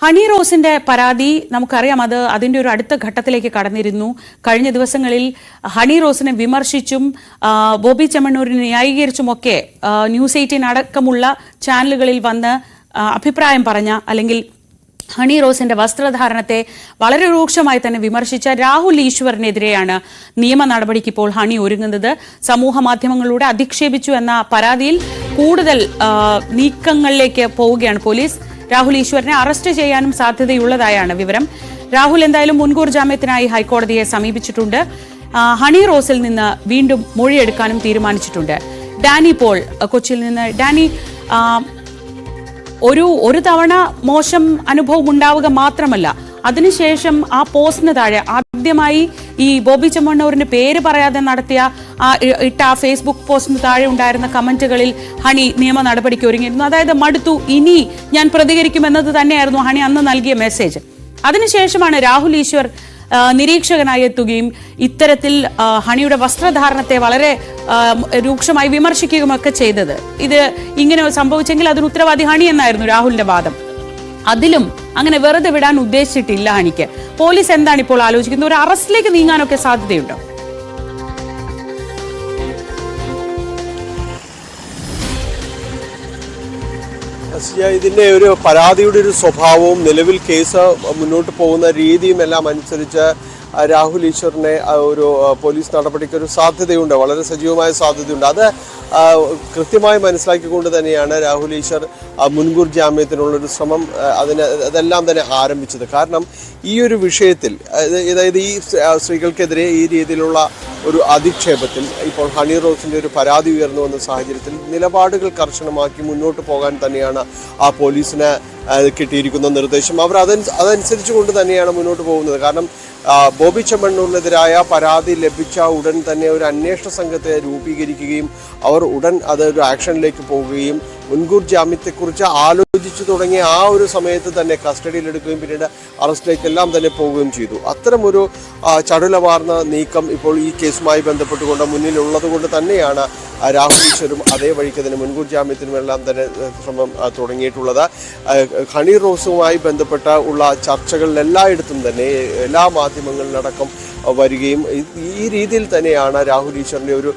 Honey റോസിന്റെ പരാതി നമുക്കറിയാം, അതിന്റെ ഒരു അടുത്ത ഘട്ടത്തിലേക്ക് കടന്നിരുന്നു. കഴിഞ്ഞ ദിവസങ്ങളിൽ ഹണി റോസിനെ വിമർശിച്ചും ബോബി ചെമ്മണ്ണൂരിനെ ന്യായീകരിച്ചുമൊക്കെ ന്യൂസ് 18 അടക്കമുള്ള ചാനലുകളിൽ വന്ന് അഭിപ്രായം പറഞ്ഞ, അല്ലെങ്കിൽ ഹണി റോസിന്റെ വസ്ത്രധാരണത്തെ വളരെ രൂക്ഷമായി തന്നെ വിമർശിച്ച രാഹുൽ ഈശ്വറിനെതിരെയാണ് നിയമ നടപടിക്ക് ഇപ്പോൾ ഹണി ഒരുങ്ങുന്നത്. സമൂഹ മാധ്യമങ്ങളിലൂടെ അധിക്ഷേപിച്ചു എന്ന പരാതിയിൽ കൂടുതൽ നീക്കങ്ങളിലേക്ക് പോവുകയാണ് പോലീസ്. രാഹുൽ ഈശ്വറിനെ അറസ്റ്റ് ചെയ്യാനും സാധ്യതയുള്ളതായാണ് വിവരം. രാഹുൽ എന്തായാലും മുൻകൂർ ജാമ്യത്തിനായി ഹൈക്കോടതിയെ സമീപിച്ചിട്ടുണ്ട്. ഹണി റോസിൽ നിന്ന് വീണ്ടും മൊഴിയെടുക്കാനും തീരുമാനിച്ചിട്ടുണ്ട്. ഡാനി പോൾ കൊച്ചിയിൽ നിന്ന്. ഡാനി, ഒരു തവണ മോശം അനുഭവം ഉണ്ടാവുക മാത്രമല്ല, അതിനുശേഷം ആ പോസ്റ്റിന് താഴെ ആദ്യമായി ഈ ബോബി ചെമ്മണ്ണൂരിന്റെ പേര് പറയാതെ ഇട്ട ആ ഫേസ്ബുക്ക് പോസ്റ്റിന് താഴെ ഉണ്ടായിരുന്ന കമന്റുകളിൽ ഹണി നിയമ നടപടിക്ക് ഒരുങ്ങിയിരുന്നു. അതായത് മടുത്തു, ഇനി ഞാൻ പ്രതികരിക്കുമെന്നത് തന്നെയായിരുന്നു ഹണി അന്ന് നൽകിയ മെസ്സേജ്. അതിനുശേഷമാണ് രാഹുൽ ഈശ്വർ നിരീക്ഷകനായി എത്തുകയും ഇത്തരത്തിൽ ഹണിയുടെ വസ്ത്രധാരണത്തെ വളരെ രൂക്ഷമായി വിമർശിക്കുകയുമൊക്കെ ചെയ്തത്. ഇത് ഇങ്ങനെ സംഭവിച്ചെങ്കിൽ അതിന് ഉത്തരവാദി ഹണി എന്നായിരുന്നു രാഹുലിന്റെ വാദം. അതിലും അങ്ങനെ വെറുതെ വിടാൻ ഉദ്ദേശിച്ചിട്ടില്ല ഹണിക്ക്. പോലീസ് എന്താണ് ഇപ്പോൾ ആലോചിക്കുന്നത്? ഒരു അറസ്റ്റിലേക്ക് നീങ്ങാനൊക്കെ സാധ്യതയുണ്ടോ? ഇതിന്റെ ഒരു പരാതിയുടെ ഒരു സ്വഭാവവും നിലവിൽ കേസ് മുന്നോട്ട് പോകുന്ന രീതിയും എല്ലാം അനുസരിച്ച് രാഹുൽ ഈശ്വറിനെ ഒരു പോലീസ് നടപടിക്ക് ഒരു സാധ്യതയുണ്ട്, വളരെ സജീവമായ സാധ്യതയുണ്ട്. അത് കൃത്യമായി മനസ്സിലാക്കിക്കൊണ്ട് തന്നെയാണ് രാഹുൽ ഈശ്വർ മുൻകൂർ ജാമ്യത്തിനുള്ളൊരു ശ്രമം അതെല്ലാം തന്നെ ആരംഭിച്ചത്. കാരണം ഈ ഒരു വിഷയത്തിൽ, അതായത് ഈ സ്ത്രീകൾക്കെതിരെ ഈ രീതിയിലുള്ള ഒരു അധിക്ഷേപത്തിൽ ഇപ്പോൾ ഹണി റോസിന്റെ ഒരു പരാതി ഉയർന്നു വന്ന സാഹചര്യത്തിൽ നിലപാടുകൾ കർശനമാക്കി മുന്നോട്ട് പോകാൻ തന്നെയാണ് ആ പോലീസിന് കിട്ടിയിരിക്കുന്ന നിർദ്ദേശം. അവർ അതനുസരിച്ച് കൊണ്ട് തന്നെയാണ് മുന്നോട്ട് പോകുന്നത്. കാരണം ബോബി ചെമ്മണ്ണൂരിനെതിരായ പരാതി ലഭിച്ച ഉടൻ തന്നെ ഒരു അന്വേഷണ സംഘത്തെ രൂപീകരിക്കുകയും അവർ ഉടൻ അതൊരു ആക്ഷനിലേക്ക് പോവുകയും മുൻകൂർ ജാമ്യത്തെക്കുറിച്ച് ആലോചിച്ചു തുടങ്ങിയ ആ ഒരു സമയത്ത് തന്നെ കസ്റ്റഡിയിലെടുക്കുകയും പിന്നീട് അറസ്റ്റിലേക്കെല്ലാം തന്നെ പോവുകയും ചെയ്തു. അത്തരമൊരു ചടുലമാർന്ന നീക്കം ഇപ്പോൾ ഈ കേസുമായി ബന്ധപ്പെട്ടുകൊണ്ട് മുന്നിലുള്ളത് കൊണ്ട് തന്നെയാണ് രാഹുൽ ഈശ്വരും അതേ വഴിക്ക് തന്നെ മുൻകൂർ ജാമ്യത്തിനുമെല്ലാം തന്നെ ശ്രമം തുടങ്ങിയിട്ടുള്ളത്. ഹണി റോസുമായി ബന്ധപ്പെട്ട ഉള്ള ചർച്ചകളിൽ എല്ലായിടത്തും തന്നെ എല്ലാ മാധ്യമങ്ങളിലടക്കം വരികയും ഈ രീതിയിൽ തന്നെയാണ് രാഹുൽ ഈശ്വറിൻ്റെ ഒരു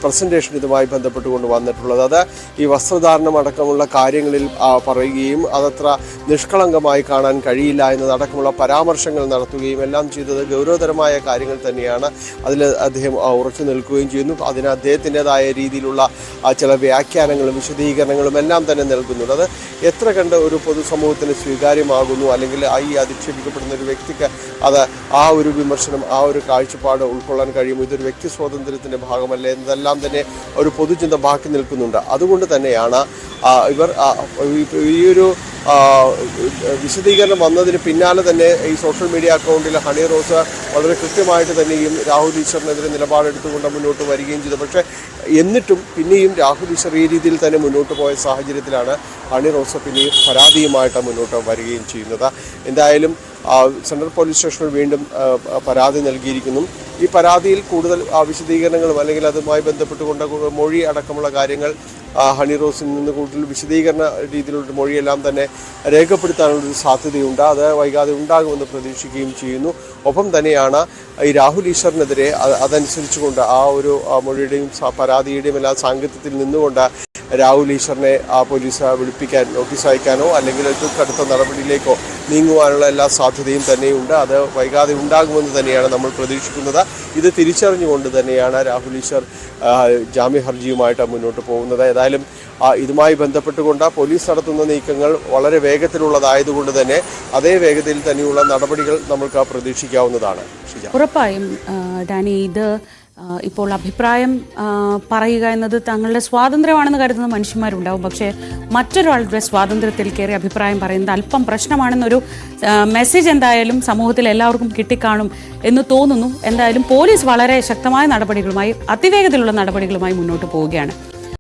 പ്രസൻറ്റേഷൻ ഇതുമായി ബന്ധപ്പെട്ടുകൊണ്ട് വന്നിട്ടുള്ളത്. അത് ഈ വസ്ത്രധാരണം അടക്കമുള്ള കാര്യങ്ങളിൽ പറയുകയും അതത്ര നിഷ്കളങ്കമായി കാണാൻ കഴിയില്ല എന്നതടക്കമുള്ള പരാമർശങ്ങൾ നടത്തുകയും എല്ലാം ചെയ്തത് ഗൗരവതരമായ കാര്യങ്ങൾ തന്നെയാണ്. അതിൽ അദ്ദേഹം ഉറച്ചു നിൽക്കുകയും ചെയ്യുന്നു. അതിന് അദ്ദേഹത്തിൻ്റെതായ രീതിയിലുള്ള ചില വ്യാഖ്യാനങ്ങളും വിശദീകരണങ്ങളും എല്ലാം തന്നെ നൽകുന്നുണ്ട്. അത് എത്ര കണ്ട് ഒരു പൊതുസമൂഹത്തിന് സ്വീകാര്യമാകുന്നു, അല്ലെങ്കിൽ ഈ അധിക്ഷേപിക്കപ്പെടുന്ന ഒരു വ്യക്തിക്ക് അത് ആ ഒരു വിമർശനം, ആ ഒരു കാഴ്ചപ്പാട് ഉൾക്കൊള്ളാൻ കഴിയും, ഇതൊരു വ്യക്തി സ്വാതന്ത്ര്യത്തിൻ്റെ ഭാഗമല്ലേ എന്നതെല്ലാം തന്നെ ഒരു പൊതുചിന്ത ബാക്കി നിൽക്കുന്നുണ്ട്. അതുകൊണ്ട് തന്നെയാണ് ഇവർ ഈ ഒരു വിശദീകരണം വന്നതിന് പിന്നാലെ തന്നെ ഈ സോഷ്യൽ മീഡിയ അക്കൗണ്ടിൽ ഹണി റോസ് വളരെ കൃത്യമായിട്ട് തന്നെയും രാഹുൽ ഈശ്വറിനെതിരെ നിലപാടെടുത്തുകൊണ്ട് മുന്നോട്ട് വരികയും ചെയ്തു. പക്ഷേ എന്നിട്ടും പിന്നെയും രാഹുൽ ഈശ്വർ ഈ രീതിയിൽ തന്നെ മുന്നോട്ട് പോയ സാഹചര്യത്തിലാണ് ഹണി റോസ് പിന്നെയും പരാതിയുമായിട്ട് മുന്നോട്ട് വരികയും ചെയ്യുന്നത്. എന്തായാലും സെൻട്രൽ പോലീസ് സ്റ്റേഷനിൽ വീണ്ടും പരാതി നൽകിയിരിക്കുന്നു. ഈ പരാതിയിൽ കൂടുതൽ വിശദീകരണങ്ങളും അല്ലെങ്കിൽ അതുമായി ബന്ധപ്പെട്ടുകൊണ്ട് മൊഴി അടക്കമുള്ള കാര്യങ്ങൾ ഹണി റോസിൽ നിന്ന് കൂടുതൽ വിശദീകരണ രീതിയിലുള്ള മൊഴിയെല്ലാം തന്നെ രേഖപ്പെടുത്താനുള്ളൊരു സാധ്യതയുണ്ട്. അത് വൈകാതെ ഉണ്ടാകുമെന്ന് പ്രതീക്ഷിക്കുകയും ചെയ്യുന്നു. ഒപ്പം തന്നെയാണ് ഈ രാഹുൽ ഈശ്വറിനെതിരെ അതനുസരിച്ചുകൊണ്ട് ആ ഒരു മൊഴിയുടെയും പരാതിയുടെയും എല്ലാ സാങ്കത്യത്തിൽ നിന്നുകൊണ്ട് രാഹുൽ ഈശ്വറിനെ പോലീസ് വിളിപ്പിക്കാൻ നോട്ടീസ് അയക്കാനോ അല്ലെങ്കിൽ കടുത്ത നടപടിയിലേക്കോ നീങ്ങുവാനുള്ള എല്ലാ സാധ്യതയും തന്നെയുണ്ട്. അത് വൈകാതെ ഉണ്ടാകുമെന്ന് തന്നെയാണ് നമ്മൾ പ്രതീക്ഷിക്കുന്നത്. ഇത് തിരിച്ചറിഞ്ഞുകൊണ്ട് തന്നെയാണ് രാഹുൽ ഈശ്വർ ജാമ്യ ഹർജിയുമായിട്ട് മുന്നോട്ട് പോകുന്നത്. ഏതായാലും ഇതുമായി ബന്ധപ്പെട്ടുകൊണ്ട് പോലീസ് നടത്തുന്ന നീക്കങ്ങൾ വളരെ വേഗത്തിലുള്ളതായതുകൊണ്ട് തന്നെ അതേ വേഗതയിൽ തന്നെയുള്ള നടപടികൾ നമുക്ക് പ്രതീക്ഷിക്കാവുന്നതാണ്. ഉറപ്പായും ഡാനി, ഇത് ഇപ്പോൾ അഭിപ്രായം പറയുക എന്നത് തങ്ങളുടെ സ്വാതന്ത്ര്യമാണെന്ന് കരുതുന്ന മനുഷ്യന്മാരുണ്ടാവും. പക്ഷേ മറ്റൊരാളുടെ സ്വാതന്ത്ര്യത്തിൽ കയറി അഭിപ്രായം പറയുന്നത് അല്പം പ്രശ്നമാണെന്നൊരു മെസ്സേജ് എന്തായാലും സമൂഹത്തിൽ എല്ലാവർക്കും കിട്ടിക്കാണും എന്ന് തോന്നുന്നു. എന്തായാലും പോലീസ് വളരെ ശക്തമായ നടപടികളുമായി, അതിവേഗത്തിലുള്ള നടപടികളുമായി മുന്നോട്ട് പോവുകയാണ്.